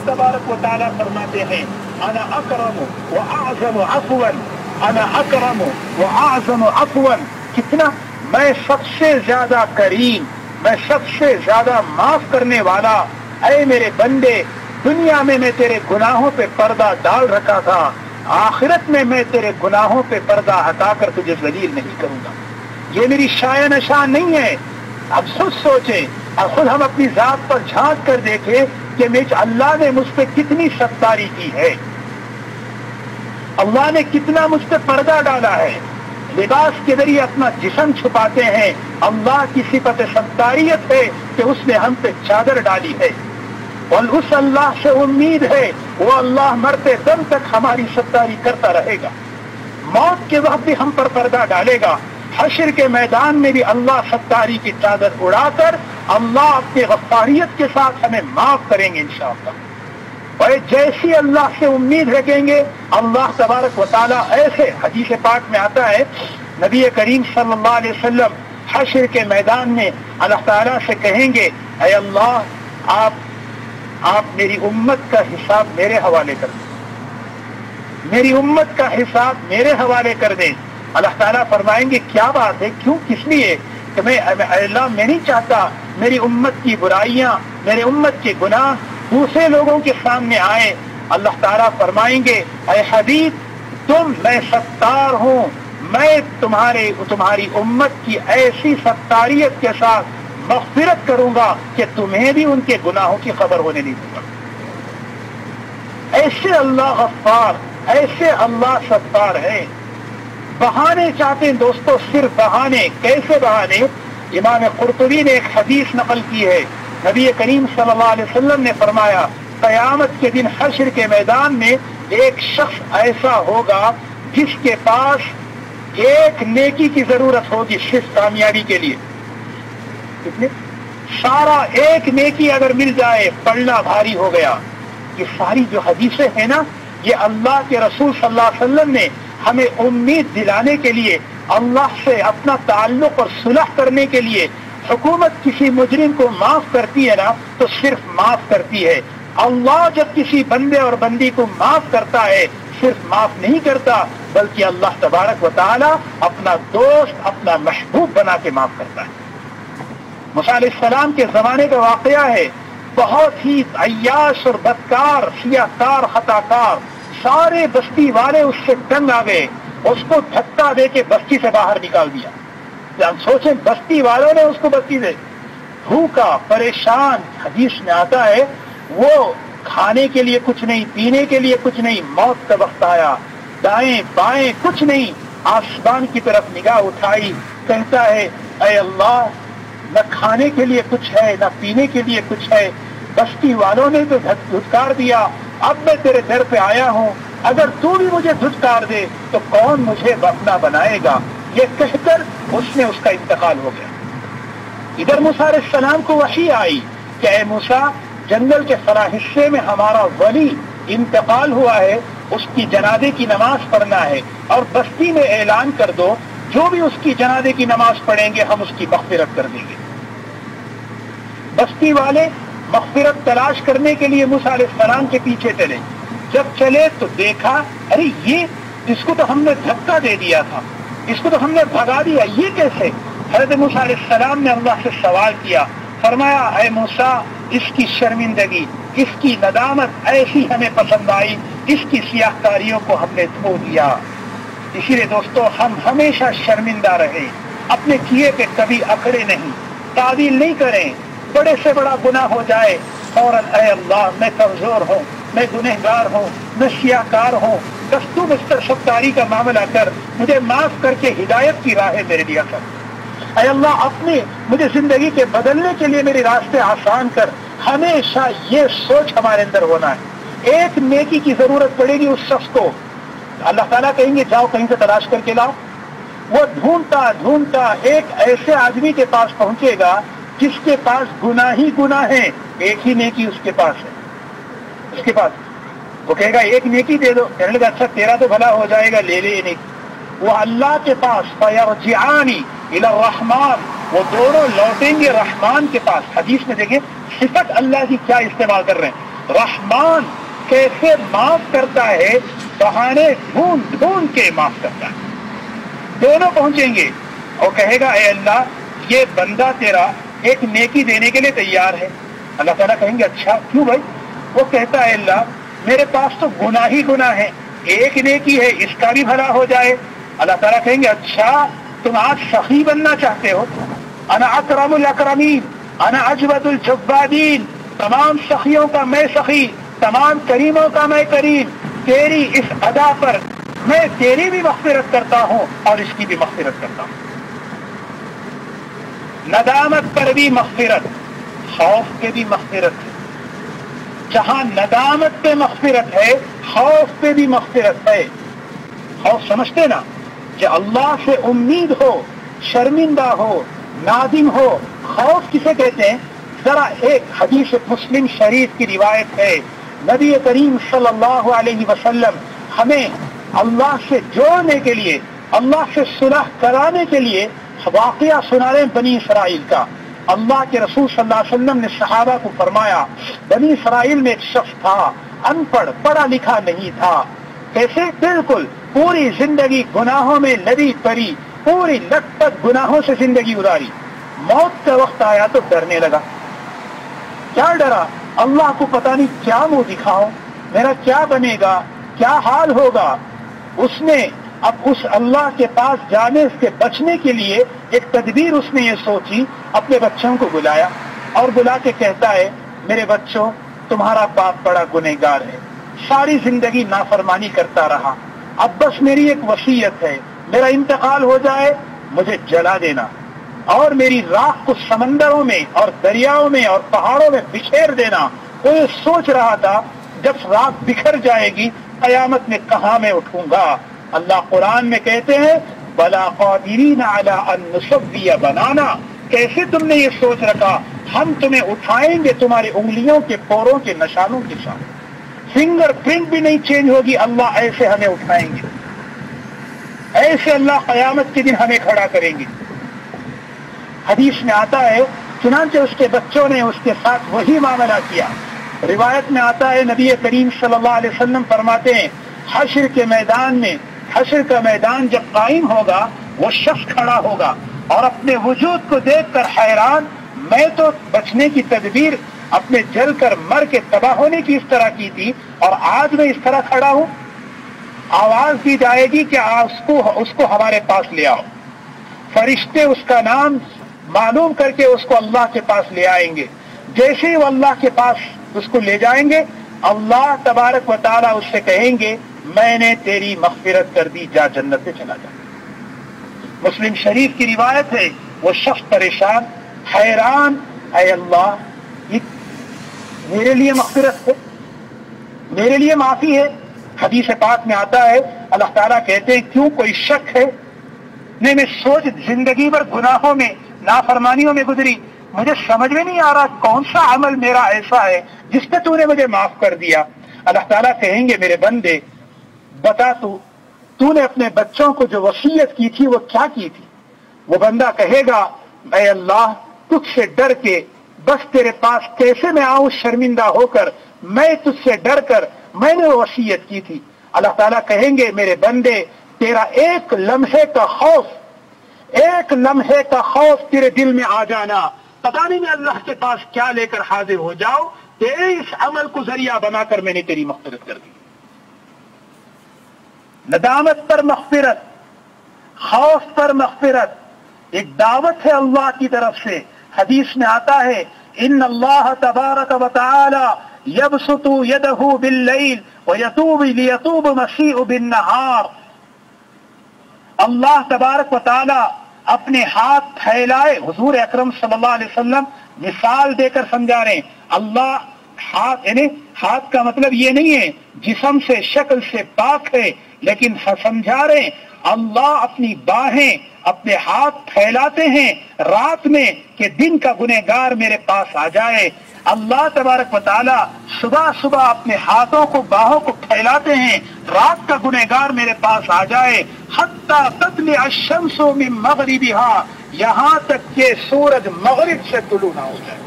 तबारक व तआला फरमाते हैं अना अकरम व आज़म अफ़वन, अना अकरम व आज़म अफ़वन, कितना मैं सबसे ज्यादा करीम, मैं सबसे ज्यादा माफ करने वाला। ऐ मेरे बंदे, दुनिया में मैं तेरे गुनाहों पे पर्दा डाल रखा था, आखिरत में मैं तेरे गुनाहों पे पर्दा हटाकर तुझे जलील नहीं करूंगा। ये मेरी शाया नशा नहीं है। अब खुद सोचें और खुद हम अपनी जात पर झांक कर देखें कि अल्लाह ने मुझ पे कितनी सत्तारी की है, अल्लाह ने कितना मुझ पे पर्दा डाला है। लिबास के जरिए अपना जिस्म छुपाते हैं, अल्लाह की सिफत सत्तारियत है कि उसने हम पे चादर डाली है और उस अल्लाह से उम्मीद है वो अल्लाह मरते दम तक हमारी सत्तारी करता रहेगा। मौत के वक्त भी हम पर पर्दा डालेगा, हश्र के मैदान में भी अल्लाह सत्तारी की चादर उड़ाकर अल्लाह अपनी गफ्फारियत के साथ हमें माफ करेंगे इंशाअल्लाह। और जैसी अल्लाह से उम्मीद रखेंगे अल्लाह तबारक व तआला ऐसे, हदीस पाक में आता है नबी करीम सल्लल्लाहु अलैहि वसल्लम हश्र के मैदान में अल्लाह ताला से कहेंगे, ऐ अल्लाह आप मेरी उम्मत का हिसाब मेरे हवाले कर दें, मेरी उम्मत का हिसाब मेरे हवाले कर दें। अल्लाह ताला फरमाएंगे क्या बात है, क्यों, किस लिए? कि अल्लाह मैं नहीं चाहता मेरी उम्मत की बुराइयां, मेरे उम्मत के गुनाह दूसरे लोगों के सामने आए। अल्लाह ताला फरमाएंगे, ऐ हबीब मैं सत्तार हूँ, मैं तुम्हारी उम्मत की ऐसी सत्तारियत के साथ मग़फ़िरत करूंगा कि तुम्हें भी उनके गुनाहों की खबर होने नहीं दूंगा। ऐसे अल्लाह गफ्फार, ऐसे अल्लाह सत्तार है। बहाने चाहते हैं दोस्तों, सिर्फ बहाने। कैसे बहाने? इमाम कुर्तुबी ने एक हदीस नकल की है, नबी करीम सल्लल्लाहु अलैहि वसल्लम ने फरमाया क़यामत के दिन हश्र के मैदान में एक शख्स ऐसा होगा जिसके पास एक नेकी की जरूरत होगी सिर्फ कामयाबी के लिए। कितने? सारा एक नेकी अगर मिल जाए पढ़ना भारी हो गया। ये सारी जो हदीसें हैं ना, ये अल्लाह के रसूल सल्लल्लाहु अलैहि वसल्लम ने हमें उम्मीद दिलाने के लिए, अल्लाह से अपना ताल्लुक और सुलह करने के लिए। हुकूमत किसी मुजरिम को माफ करती है ना, तो सिर्फ माफ करती है। अल्लाह जब किसी बंदे और बंदी को माफ करता है, सिर्फ माफ नहीं करता, बल्कि अल्लाह तबारक व तआला अपना दोस्त, अपना महबूब बना के माफ करता है। मूसा अलैहिस्सलाम के जमाने का वाकया है, बहुत ही अय्याश और बदकार, सियाकार, खताकार, सारे बस्ती वाले उससे तंग आ गए, उसको धक्का दे के बस्ती से बाहर निकाल दिया। हम सोचें, बस्ती वालों ने उसको बस्ती दे, भूखा परेशान। हदीस में आता है वो खाने के लिए कुछ नहीं, पीने के लिए कुछ नहीं, मौत का वक्त आया, दाएं बाएं कुछ नहीं, आसमान की तरफ निगाह उठाई, कहता है ऐ अल्लाह, न खाने के लिए कुछ है, न पीने के लिए कुछ है, बस्ती वालों ने तो धुतकार दिया, अब मैं तेरे दर पे आया हूँ, अगर तू भी मुझे धुतकार दे तो कौन मुझे अपना बनाएगा। ये कहकर उसने उसका इंतकाल हो गया। इधर मूसा अलैहिस्सलाम को वही आई कि ऐ मूसा, जंगल के फला हिस्से में हमारा वली इंतकाल हुआ है, उसकी जनाजे की नमाज पढ़ना है और बस्ती में ऐलान कर दो, जो भी उसकी जनाजे की नमाज पढ़ेंगे हम उसकी मग़फ़िरत कर देंगे। बस्ती वाले मग़फ़िरत तलाश करने के लिए मूसा अलैहिस्सलाम के पीछे चले। जब चले तो देखा, अरे ये, इसको तो हमने धक्का दे दिया था, इसको तो हमने भगा दिया, ये कैसे? हज़रत मूसा अलैहिस्सलाम ने अल्लाह से सवाल किया, फरमाया ऐ मूसा, इसकी शर्मिंदगी, इसकी नदामत ऐसी हमें पसंद आई, इसकी सियाहकारियों को हमने धो दिया। इसीलिए दोस्तों, हम हमेशा शर्मिंदा रहे, अपने किए पे कभी अकड़े नहीं, तावील नहीं करें। बड़े से बड़ा गुनाह हो जाए फौरन ऐ अल्लाह, मैं कमजोर हूँ, मैं गुनहगार हूँ, मैं सियाहकार हूँ, बस तू मुझ पर सत्तारी का मामला कर, मुझे माफ करके हिदायत की राह मेरे लिए कर। ऐ अल्लाह, अपने मुझे जिंदगी के बदलने के लिए मेरे रास्ते आसान कर। हमेशा ये सोच हमारे अंदर होना है। एक नेकी की जरूरत पड़ेगी उस शख्स को, अल्लाह ताला कहेंगे जाओ कहीं से तलाश करके लाओ। वो ढूंढता ढूंढता एक ऐसे आदमी के पास पहुंचेगा जिसके पास गुनाह ही गुनाह है, एक ही नेकी उसके पास है। उसके पास वो कहेगा एक नेकी दे दो, कहने लगा अच्छा तेरा तो भला हो जाएगा, ले ले नेकी। वो अल्लाह के पास, फयरजिआनी इला रहमान, वो दोनों लौटेंगे रहमान के पास। हदीस में देखें सिफत अल्लाह की क्या इस्तेमाल कर रहे हैं, رحمان کیسے معاف کرتا ہے، بہانے ڈھونڈ ڈھونڈ کے معاف کرتا ہے. دونوں پہنچیں گے اور کہے گا اے اللہ یہ بندہ تیرا ایک نیکی دینے کے لیے تیار ہے. اللہ تعالیٰ کہیں گے اچھا کیوں بھائی؟ وہ کہتا ہے اللہ میرے پاس تو گناہ ہی گناہ ہے، ایک نیکی ہے اس کا بھی بھلا ہو جائے. اللہ تعالیٰ کہیں گے اچھا تم آج سخی بننا چاہتے ہو؟ انا اکرم الاکرمین انا اجود الجوادین، تمام سخیوں کا میں سخی، تمام کریموں کا میں کریم. تیری اس ادا پر میں تیری بھی مغفرت کرتا ہوں اور اس کی بھی مغفرت کرتا ہوں. ندامت پر بھی مغفرت، خوف پہ بھی مغفرت ہے. جہاں ندامت پہ مغفرت ہے خوف پہ بھی مغفرت ہے. خوف سمجھتے نا کہ اللہ سے امید ہو، شرمندہ ہو، نادم ہو. خوف کسے کہتے ہیں؟ ذرا ایک حدیث مسلم شریف کی روایت ہے، نبی کریم صلی اللہ علیہ وسلم ہمیں اللہ سے جوڑنے کے لیے، اللہ سے صلح کرانے کے لیے واقعہ سنا رہے ہیں بنی اسرائیل کا. اللہ کے رسول صلی اللہ علیہ وسلم نے صحابہ کو فرمایا بنی اسرائیل میں ایک شخص تھا، ان پڑھ، پڑھا لکھا نہیں تھا. کیسے؟ بالکل پوری زندگی گناہوں میں لڑی پڑی، پوری لٹ پٹ گناہوں سے زندگی گزاری. موت کا وقت آیا تو ڈرنے لگا. کیا ڈرا؟ اللہ کو پتہ نہیں کیا منہ دکھاؤں، میرا کیا بنے گا، کیا حال ہوگا. اس نے اب اس اللہ کے پاس جانے سے بچنے کے لیے ایک تدبیر اس نے یہ سوچی، اپنے بچوں کو بلایا اور بلا کے کہتا ہے میرے بچوں تمہارا باپ بڑا گنہگار ہے، ساری زندگی نافرمانی کرتا رہا. اب بس میری ایک وصیت ہے، میرا انتقال ہو جائے مجھے جلا دینا اور میری راکھ کو سمندروں میں اور دریاؤں میں اور پہاڑوں میں بکھیر دینا. وہ یہ سوچ رہا تھا جب راکھ بکھر جائے گی قیامت میں کہاں میں اٹھوں گا. اللہ قرآن میں کہتے ہیں بلا قادرین علی ان نسوی بنانا، کیسے تم نے یہ سوچ رکھا ہم تمہیں اٹھائیں گے تمہاری انگلیوں کے پوروں کے نشانوں کے ساتھ، فنگر پرنٹ بھی نہیں چینج ہوگی. اللہ ایسے ہمیں اٹھائیں گے، ایسے اللہ قیامت کے دن ہمیں کھڑا کریں گے. حدیث میں آتا ہے چنانچہ اس کے بچوں نے اس کے ساتھ وہی معاملہ کیا. روایت میں آتا ہے نبی کریم صلی اللہ علیہ وسلم فرماتے ہیں حشر کے میدان میں، حشر کا میدان جب قائم ہوگا وہ شخص کھڑا ہوگا اور اپنے وجود کو دیکھ کر حیران، میں تو بچنے کی تدبیر اپنے جل کر مر کے تباہ ہونے کی اس طرح کی تھی اور آج میں اس طرح کھڑا ہوں. آواز دی جائے گی کہ اس کو ہمارے پاس لے آؤ. فرشتے اس کا نام معلوم کر کے اس کو اللہ کے پاس لے آئیں گے. جیسے ہی وہ اللہ کے پاس اس کو لے جائیں گے اللہ تبارک و تعالیٰ اس سے کہیں گے میں نے تیری مغفرت کر دی، جا جنت سے چلا جا. مسلم شریف کی روایت ہے وہ شخص پریشان، حیران، اے اللہ یہ میرے لیے مغفرت ہے، میرے لیے معافی ہے. حدیث پاک میں آتا ہے اللہ تعالیٰ کہتے ہیں کیوں کوئی شک ہے؟ نہیں میں سوچ زندگی بھر گناہوں میں نافرمانیوں میں گزری، مجھے سمجھ میں نہیں آ رہا کون سا عمل میرا ایسا ہے جس پہ تو نے مجھے معاف کر دیا. اللہ تعالیٰ کہیں گے میرے بندے بتا تو نے اپنے بچوں کو جو وصیت کی تھی وہ کیا کی تھی؟ وہ بندہ کہے گا اے اللہ تجھ سے ڈر کے بس تیرے پاس کیسے میں آؤں شرمندہ ہو کر، میں تجھ سے ڈر کر میں نے وہ وصیت کی تھی. اللہ تعالیٰ کہیں گے میرے بندے تیرا ایک لمحے کا خوف، ایک لمحے کا خوف تیرے دل میں آ جانا، پتہ نہیں میں اللہ کے پاس کیا لے کر حاضر ہو جاؤ، تیرے اس عمل کو ذریعہ بنا کر میں نے تیری مغفرت کر دی. ندامت پر مغفرت، خوف پر مغفرت ایک دعوت ہے اللہ کی طرف سے. حدیث میں آتا ہے ان اللہ تبارک و تعالی یبسط یدہ باللیل ویتوب لیتوب مسیء بالنہار. اللہ تبارک و تعالی اپنے ہاتھ پھیلائے، حضور اکرم صلی اللہ علیہ وسلم مثال دے کر سمجھا رہے ہیں. اللہ ہاتھ یعنی ہاتھ کا مطلب یہ نہیں ہے جسم سے شکل سے پاک ہے، لیکن سمجھا رہے ہیں اللہ اپنی باہیں اپنے ہاتھ پھیلاتے ہیں رات میں کہ دن کا گنہگار میرے پاس آ جائے. اللہ تبارک و تعالی صبح صبح اپنے ہاتھوں کو باہوں کو پھیلاتے ہیں رات کا گنہگار میرے پاس آ جائے. حتی تطلع الشمس من مغربها، یہاں تک کہ سورج مغرب سے طلوع نہ ہو جائے.